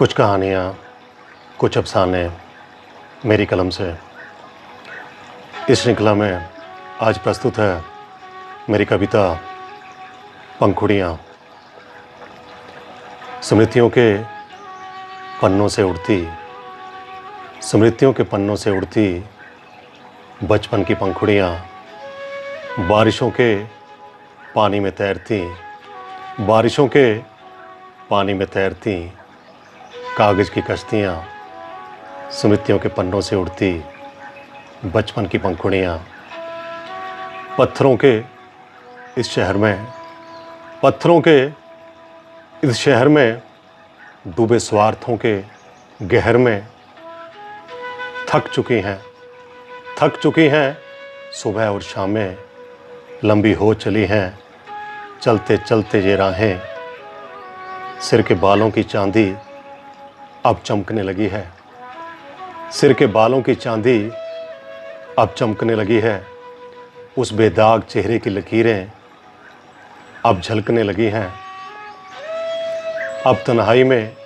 कुछ कहानियाँ, कुछ अफ़साने मेरी कलम से। इस श्रृंखला में आज प्रस्तुत है मेरी कविता पंखुड़ियाँ। स्मृतियों के पन्नों से उड़ती, स्मृतियों के पन्नों से उड़ती बचपन की पंखुड़ियाँ, बारिशों के पानी में तैरती, बारिशों के पानी में तैरती कागज़ की कश्तियाँ, स्मृतियों के पन्नों से उड़ती बचपन की पंखुड़ियाँ। पत्थरों के इस शहर में, पत्थरों के इस शहर में डूबे स्वार्थों के गहर में थक चुकी हैं सुबह और शामें, लंबी हो चली हैं चलते चलते ये राहें। सिर के बालों की चांदी अब चमकने लगी है, सिर के बालों की चांदी अब चमकने लगी है, उस बेदाग चेहरे की लकीरें अब झलकने लगी हैं। अब तन्हाई में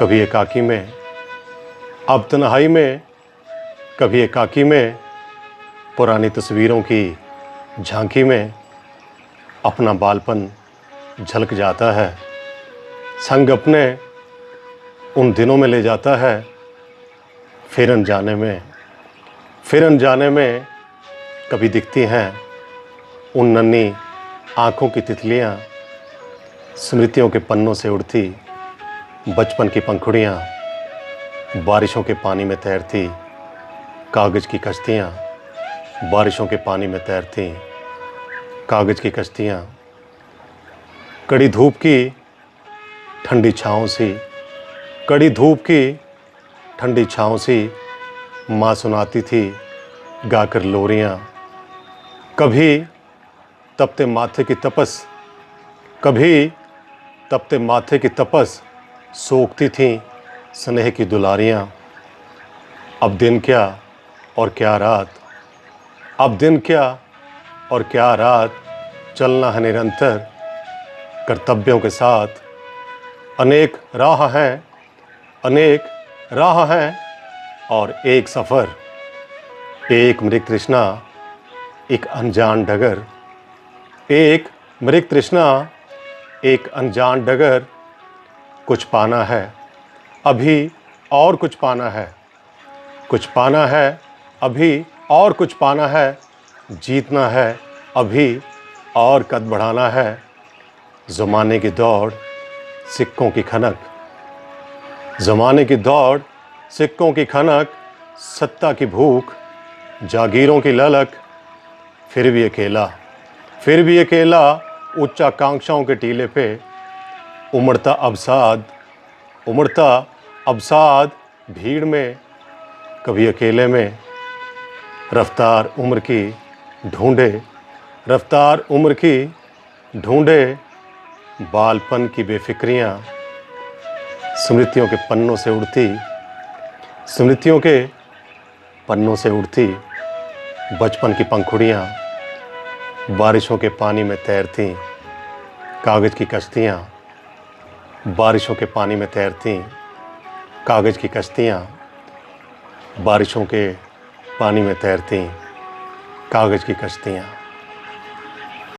कभी एकाकी में, अब तन्हाई में कभी एकाकी में, पुरानी तस्वीरों की झांकी में अपना बालपन झलक जाता है। संग अपने उन दिनों में ले जाता है, फिर अनजाने में कभी दिखती हैं उन नन्ही आँखों की तितलियाँ, स्मृतियों के पन्नों से उड़ती बचपन की पंखुड़ियाँ, बारिशों के पानी में तैरती कागज़ की कश्तियाँ, बारिशों के पानी में तैरती कागज़ की कश्तियाँ। कड़ी धूप की ठंडी छाँव सी, कड़ी धूप की ठंडी छाँव सी माँ सुनाती थी गाकर लोरियाँ। कभी तपते माथे की तपस, कभी तपते माथे की तपस सोखती थीं स्नेह की दुलारियाँ। अब दिन क्या और क्या रात, अब दिन क्या और क्या रात, चलना है निरंतर कर्तव्यों के साथ। अनेक राह हैं और एक सफ़र, एक मृग तृष्णा एक अनजान डगर, एक मृग तृष्णा एक अनजान डगर। कुछ पाना है अभी और कुछ पाना है, कुछ पाना है अभी और कुछ पाना है, जीतना है अभी और कद बढ़ाना है। ज़माने की दौड़ सिक्कों की खनक, ज़माने की दौड़ सिक्कों की खनक, सत्ता की भूख जागीरों की ललक। फिर भी अकेला उच्चाकांक्षाओं के टीले पे उमड़ता अवसाद भीड़ में, कभी अकेले में रफ्तार उम्र की ढूंढे बालपन की बेफिक्रियाँ। स्मृतियों के पन्नों से उड़ती, स्मृतियों के पन्नों से उड़ती बचपन की पंखुड़ियाँ, बारिशों के पानी में तैरती कागज़ की कश्तियाँ, बारिशों के पानी में तैरती कागज़ की कश्तियाँ, बारिशों के पानी में तैरती कागज़ की कश्तियाँ।